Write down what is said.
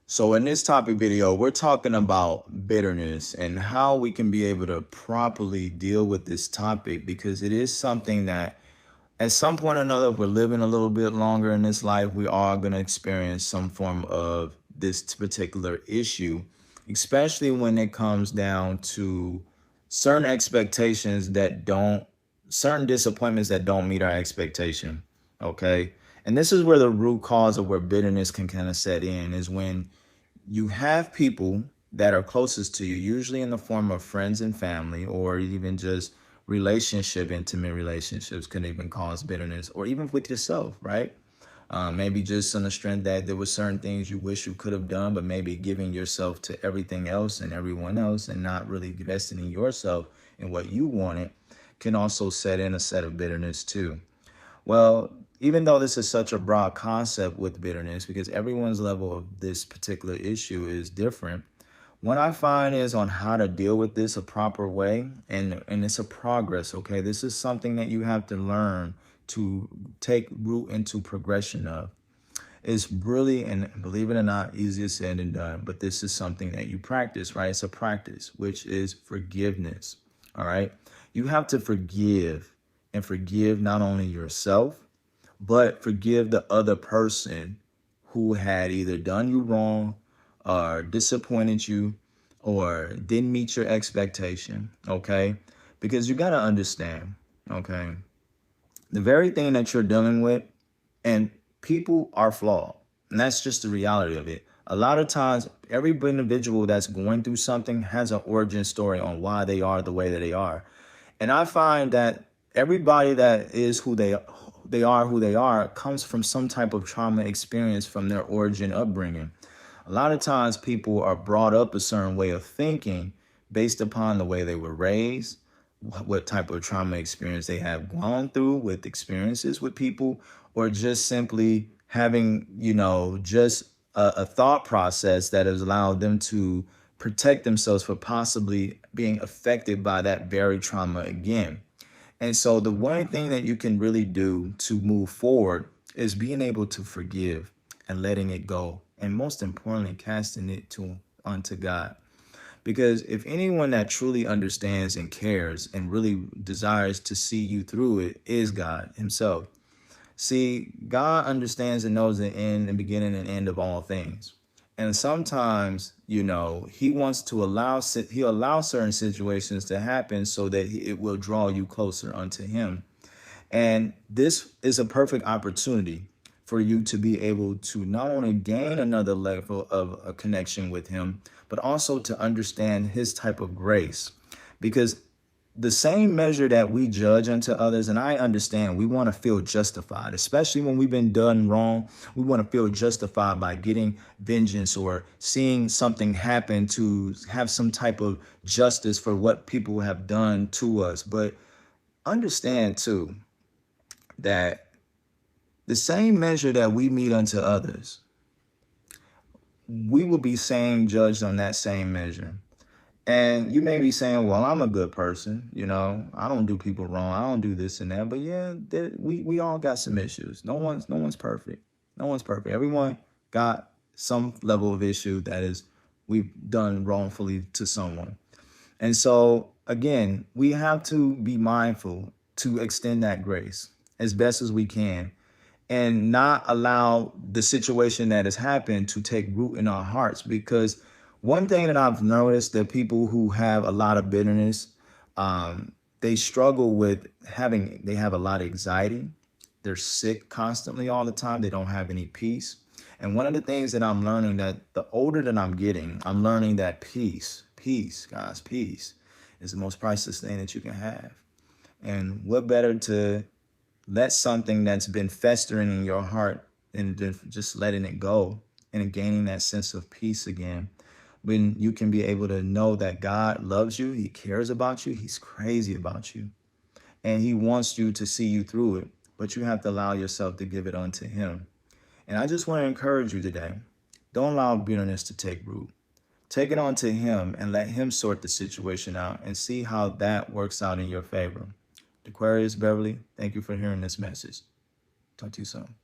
So in this topic video, we're talking about bitterness and how we can be able to properly deal with this topic because it is something that at some point or another, if we're living a little bit longer in this life, we are going to experience some form of this particular issue, especially when it comes down to certain expectations that don't, certain disappointments that don't meet our expectation. Okay. And this is where the root cause of where bitterness can kind of set in is when you have people that are closest to you, usually in the form of friends and family, or even just intimate relationships can even cause bitterness, or even with yourself, right? Maybe just on the strength that there were certain things you wish you could have done, but maybe giving yourself to everything else and everyone else and not really investing in yourself and what you wanted can also set in a set of bitterness too. Well, even though this is such a broad concept with bitterness, because everyone's level of this particular issue is different, what I find is on how to deal with this a proper way, and it's a progress, okay? This is something that you have to learn to take root into progression of. It's really, and believe it or not, easier said than done, but this is something that you practice, right? It's a practice, which is forgiveness, all right? You have to forgive and forgive not only yourself, but forgive the other person who had either done you wrong or disappointed you or didn't meet your expectation, okay? Because you got to understand, okay? The very thing that you're dealing with, and people are flawed. And that's just the reality of it. A lot of times, every individual that's going through something has an origin story on why they are the way that they are. And I find that everybody that is who they are comes from some type of trauma experience from their origin upbringing. A lot of times people are brought up a certain way of thinking based upon the way they were raised, what type of trauma experience they have gone through with experiences with people, or just simply having, just a thought process that has allowed them to protect themselves for possibly being affected by that very trauma again. And so the one thing that you can really do to move forward is being able to forgive and letting it go. And most importantly, casting it onto God. Because if anyone that truly understands and cares and really desires to see you through it is God himself. See, God understands and knows the end and beginning and end of all things. And sometimes, he wants to he'll allow certain situations to happen so that it will draw you closer unto him. And this is a perfect opportunity for you to be able to not only gain another level of a connection with him, but also to understand his type of grace. Because the same measure that we judge unto others, and I understand we want to feel justified, especially when we've been done wrong. We want to feel justified by getting vengeance or seeing something happen to have some type of justice for what people have done to us. But understand too that the same measure that we meet unto others, we will be same judged on that same measure. And you may be saying, well, I'm a good person. I don't do people wrong. I don't do this and that. But yeah, we all got some issues. No one's perfect. No one's perfect. Everyone got some level of issue that is we've done wrongfully to someone. And so again, we have to be mindful to extend that grace as best as we can and not allow the situation that has happened to take root in our hearts. Because one thing that I've noticed that people who have a lot of bitterness, they struggle with they have a lot of anxiety. They're sick constantly all the time. They don't have any peace. And one of the things that I'm learning that the older that I'm getting, I'm learning that peace, guys, peace is the most priceless thing that you can have. And what better to let something that's been festering in your heart and just letting it go and gaining that sense of peace again, when you can be able to know that God loves you, he cares about you, he's crazy about you, and he wants you to see you through it, but you have to allow yourself to give it unto him. And I just want to encourage you today, don't allow bitterness to take root. Take it on to him and let him sort the situation out and see how that works out in your favor. Aquarius Beverly, thank you for hearing this message. Talk to you soon.